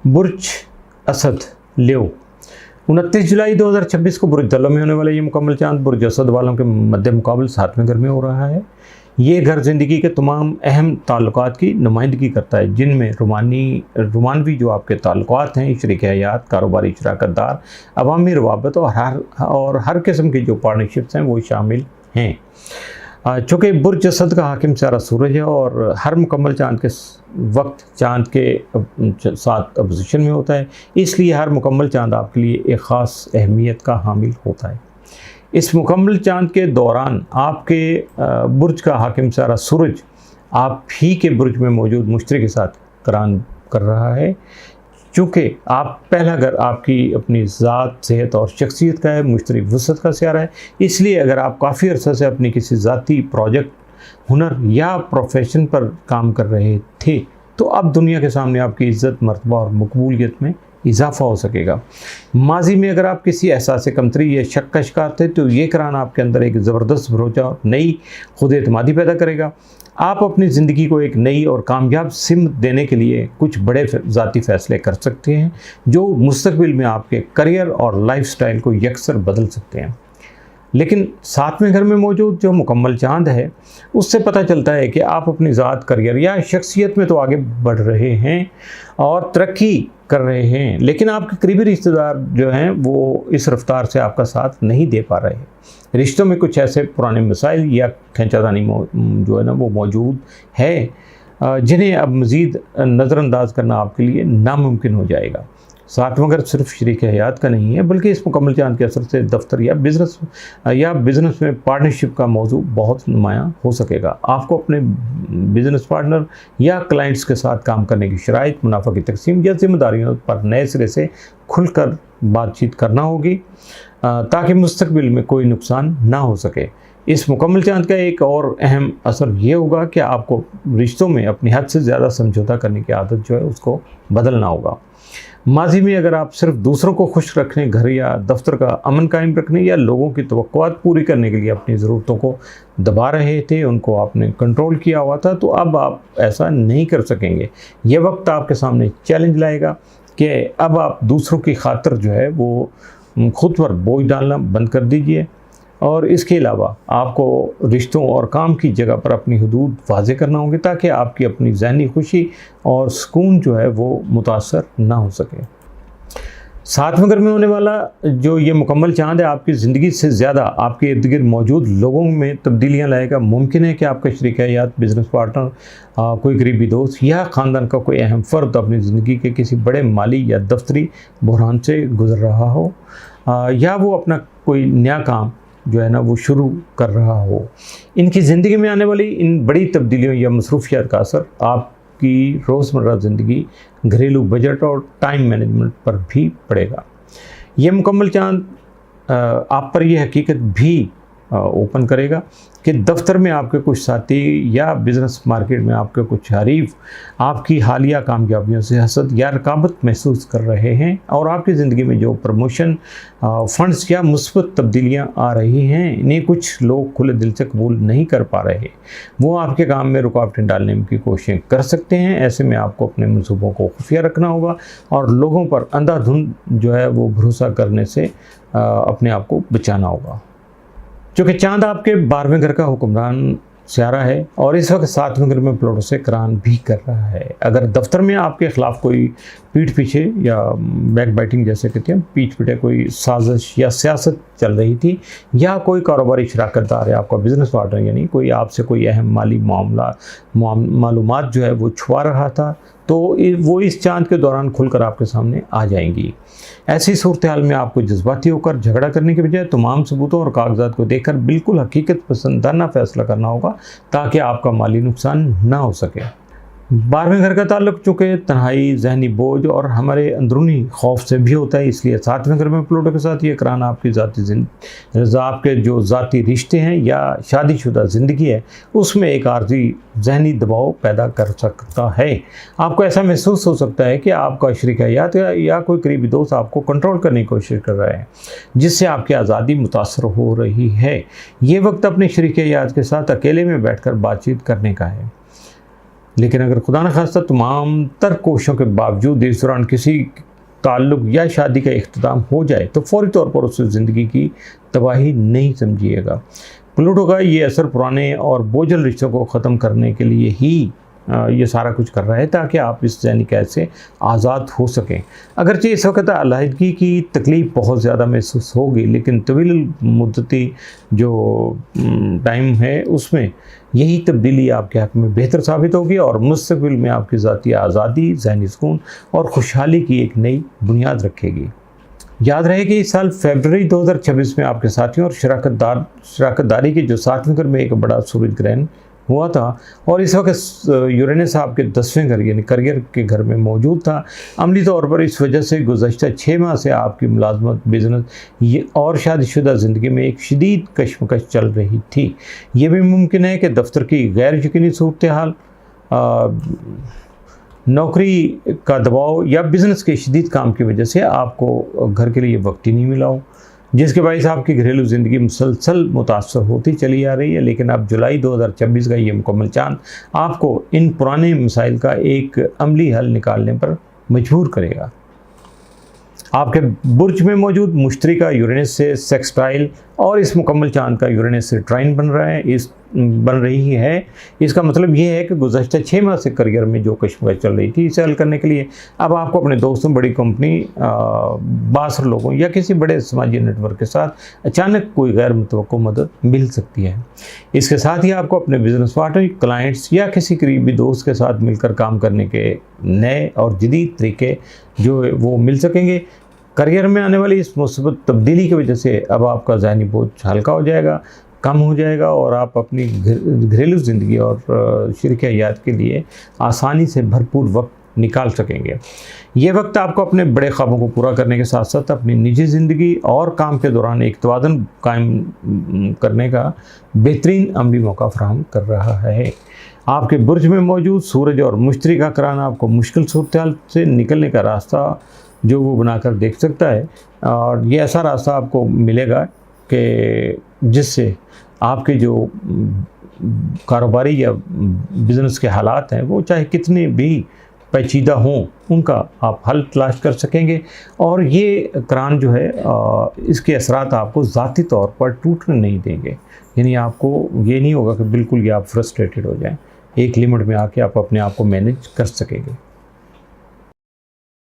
बुर्ज असद लियो 29 जुलाई 2026 को बुर्ज दलों में होने वाला ये मुकम्मल चांद बुर्ज असद वालों के मध्य मुकाबले 7वें घर में हो रहा है। ये घर ज़िंदगी के तमाम अहम ताल्लुकात की नुमाइंदगी करता है, जिनमें रोमानवी जो आपके ताल्लुकात हैं, शरीक हयात, कारोबारी शराकतदार, अवामी रवाबत और हर किस्म की जो पार्टनरशिप्स हैं वो शामिल हैं। चूँकि बुर्ज असद का हाकिम सारा सूरज है और हर मुकम्मल चांद के वक्त चांद के साथ अपोजिशन में होता है, इसलिए हर मुकम्मल चांद आपके लिए एक ख़ास अहमियत का हामिल होता है। इस मुकम्मल चांद के दौरान आपके बुर्ज का हाकिम सारा सूरज आप ही के बुर्ज में मौजूद मुश्तरी के साथ करान कर रहा है। चूँकि आप पहला घर आपकी अपनी ज़ात, सेहत और शख्सियत का है, मुश्तरी वसत का स्यारा है, इसलिए अगर आप काफ़ी अरसा से अपनी किसी ज़ाती प्रोजेक्ट, हुनर या प्रोफेशन पर काम कर रहे थे तो अब दुनिया के सामने आपकी इज़्ज़त, मर्तबा और मकबूलियत में इजाफा हो सकेगा। माजी में अगर आप किसी एहसास कमतरी या शक का शिकार थे तो ये करान आपके अंदर एक ज़बरदस्त भरोसा और नई खुद एतमादी पैदा करेगा। आप अपनी ज़िंदगी को एक नई और कामयाब सिमत देने के लिए कुछ बड़े ज़ाती फ़ैसले कर सकते हैं जो मुस्तक़बिल में आपके करियर और लाइफस्टाइल को यकसर बदल सकते हैं। लेकिन 7वें घर में मौजूद जो मुकम्मल चांद है उससे पता चलता है कि आप अपनी ज़ात, करियर या शख्सियत में तो आगे बढ़ रहे हैं और तरक्की कर रहे हैं, लेकिन आपके करीबी रिश्तेदार जो हैं वो इस रफ्तार से आपका साथ नहीं दे पा रहे हैं। रिश्तों में कुछ ऐसे पुराने मसाइल या खींचातानी जो है ना वो मौजूद है जिन्हें अब मज़ीद नज़रअंदाज करना आपके लिए नामुमकिन हो जाएगा। 7वां घर सिर्फ शरीक हयात का नहीं है बल्कि इस मुकम्मल चांद के असर से दफ्तर या बिज़नेस में पार्टनरशिप का मौजू बहुत नुमायाँ हो सकेगा। आपको अपने बिज़नेस पार्टनर या क्लाइंट्स के साथ काम करने की शराइत, मुनाफा की तकसीम या जिम्मेदारियों पर नए सिरे से खुलकर बातचीत करना होगी ताकि मुस्तक़बिल में कोई नुकसान ना हो सके। इस मुकम्मल चांद का एक और अहम असर ये होगा कि आपको रिश्तों में अपनी हद से ज़्यादा समझौता करने की आदत जो है उसको बदलना होगा। माजी में अगर आप सिर्फ दूसरों को खुश रखने, घर या दफ्तर का अमन कायम रखने या लोगों की तवक्कुआत पूरी करने के लिए अपनी ज़रूरतों को दबा रहे थे, उनको आपने कंट्रोल किया हुआ था, तो अब आप ऐसा नहीं कर सकेंगे। ये वक्त आपके सामने चैलेंज लाएगा कि अब आप दूसरों की खातिर जो है वो खुद पर बोझ डालना बंद कर दीजिए और इसके अलावा आपको रिश्तों और काम की जगह पर अपनी हदूद वाज़े करना होंगे ताकि आपकी अपनी ज़हनी खुशी और सुकून जो है वो मुतासर ना हो सके। 7वें घर में होने वाला जो ये मुकम्मल चांद है आपकी ज़िंदगी से ज़्यादा आपके इर्द गिर्द मौजूद लोगों में तब्दीलियाँ लाएगा। मुमकिन है कि आपका शरीक हयात, बिज़नेस पार्टनर, कोई करीबी दोस्त या ख़ानदान का कोई अहम फ़र्द अपनी ज़िंदगी के किसी बड़े माली या दफ्तरी बहरान से गुज़र रहा हो या वो अपना कोई नया काम जो है ना वो शुरू कर रहा हो। इनकी ज़िंदगी में आने वाली इन बड़ी तब्दीलियों या मसरूफियत का असर आपकी रोज़मर्रा ज़िंदगी, घरेलू बजट और टाइम मैनेजमेंट पर भी पड़ेगा। ये मुकम्मल चांद आप पर यह हकीकत भी ओपन करेगा कि दफ्तर में आपके कुछ साथी या बिज़नेस मार्केट में आपके कुछ हरीफ आपकी हालिया कामयाबियों से हसद या रकाबत महसूस कर रहे हैं और आपकी ज़िंदगी में जो प्रमोशन, फंड्स या मुस्बत तब्दीलियां आ रही हैं इन्हें कुछ लोग खुले दिल से कबूल नहीं कर पा रहे। वो आपके काम में रुकावटें डालने की कोशिशें कर सकते हैं। ऐसे में आपको अपने मंसूबों को खुफिया रखना होगा और लोगों पर अंधाधुंध जो है वो भरोसा करने से अपने आप को बचाना होगा। चूँकि चांद आपके 12वें घर का हुक्मरान स्यारा है और इस वक्त 7वें घर में प्लूटो से करान भी कर रहा है। अगर दफ्तर में आपके ख़िलाफ़ कोई पीठ पीछे या बैक बाइटिंग जैसे कहते हैं पीठ पीछे कोई साजिश या सियासत चल रही थी या कोई कारोबारी शराकतदार है आपका बिज़नेस पार्टनर यानी कोई आपसे कोई अहम माली मालूमात जो है वो छुपा रहा था तो वो इस चांद के दौरान खुलकर आपके सामने आ जाएंगी। ऐसी सूरत हाल में आपको जज्बाती होकर झगड़ा करने के बजाय तमाम सबूतों और कागजात को देखकर बिल्कुल हकीकत पसंदाना फैसला करना होगा ताकि आपका माली नुकसान ना हो सके। 12वें घर का ताल्लुक चूँकि तन्हाई, जहनी बोझ और हमारे अंदरूनी खौफ से भी होता है, इसलिए 7वें घर में प्लूटो के साथ ये करान आपकी आपके जो ज़ाती रिश्ते हैं या शादीशुदा ज़िंदगी है उसमें एक आर्जी जहनी दबाव पैदा कर सकता है। आपको ऐसा महसूस हो सकता है कि आपका शरीक हयात या कोई करीबी दोस्त आपको कंट्रोल करने की कोशिश कर रहा है जिससे आपकी आज़ादी मुतासर हो रही है। ये वक्त अपने शरीक हयात के साथ अकेले में बैठकर बातचीत करने का है। लेकिन अगर खुदा न खास्ता तमाम तर कोशिशों के बावजूद इस दौरान किसी ताल्लुक़ या शादी का इख्तिताम हो जाए तो फौरी तौर पर उसे ज़िंदगी की तबाही नहीं समझिएगा। प्लूटो का ये असर पुराने और बोझल रिश्तों को ख़त्म करने के लिए ही ये सारा कुछ कर रहा है, ताकि आप इस ज़हनी कैद से आज़ाद हो सकें। अगरचे इस वक्त अलहदगी की तकलीफ़ बहुत ज़्यादा महसूस होगी, लेकिन तवील मुद्दती जो टाइम है उसमें यही तब्दीली आपके हक़ में बेहतर साबित होगी और मुस्तक़बिल में आपकी ज़ाती आज़ादी, ज़हनी सुकून और खुशहाली की एक नई बुनियाद रखेगी। याद रहे कि इस साल फरवरी 2026 में आपके साथियों और शराकतदारी के जो 7वें घर में एक बड़ा सूरज ग्रहण हुआ था और इस वक्त यूरेनस आपके 10वें घर यानी करियर के घर में मौजूद था। अमली तौर पर इस वजह से गुज़श्ता 6 माह से आपकी मुलाजमत, बिज़नेस और शादीशुदा ज़िंदगी में एक शदीद कशमकश चल रही थी। ये भी मुमकिन है कि दफ्तर की गैर यकीनी सूरत हाल, नौकरी का दबाव या बिज़नेस के शदीद काम की वजह से आपको घर के लिए वक्त ही नहीं मिला हो, जिसके बायस आपकी घरेलू ज़िंदगी मुसलसल मुतासर होती चली आ रही है। लेकिन अब जुलाई 2026 का ये मुकम्मल चांद आपको इन पुराने मसाइल का एक अमली हल निकालने पर मजबूर करेगा। आपके बुर्ज में मौजूद मुश्तरी का यूरेनस से सेक्सटाइल और इस मुकम्मल चांद का यूरेनस से ट्राइन बन रही है। इसका मतलब ये है कि गुज़श्ता 6 माह से करियर में जो कशमकश चल रही थी, इसे हल करने के लिए अब आपको अपने दोस्तों, बड़ी कंपनी, बासर लोगों या किसी बड़े समाजी नेटवर्क के साथ अचानक कोई गैर मुतवक्को मदद मिल सकती है। इसके साथ ही आपको अपने बिजनेस पार्टनर, क्लाइंट्स या किसी करीबी दोस्त के साथ मिलकर काम करने के नए और जदीद तरीके जो वो मिल सकेंगे। करियर में आने वाली इस मुसीबत तब्दीली की वजह से अब आपका ज़हनी बोझ हल्का हो जाएगा, कम हो जाएगा और आप अपनी घरेलू ज़िंदगी और शरीक हयात के लिए आसानी से भरपूर वक्त निकाल सकेंगे। ये वक्त आपको अपने बड़े ख्वाबों को पूरा करने के साथ साथ अपनी निजी ज़िंदगी और काम के दौरान एक तवाज़ुन कायम करने का बेहतरीन अमली मौका फराहम कर रहा है। आपके बुर्ज में मौजूद सूरज और मुश्तरी का कराना आपको मुश्किल सूरत से निकलने का रास्ता जो वो बनाकर देख सकता है, और ये ऐसा रास्ता आपको मिलेगा कि जिससे आपके जो कारोबारी या बिज़नेस के हालात हैं वो चाहे कितने भी पेचीदा हों, उनका आप हल तलाश कर सकेंगे। और ये करान जो है इसके असरात आपको ज़ाती तौर पर टूटने नहीं देंगे, यानी आपको ये नहीं होगा कि बिल्कुल ये आप फ्रस्ट्रेटेड हो जाएं। एक लिमिट में आके आप अपने आप को मैनेज कर सकेंगे।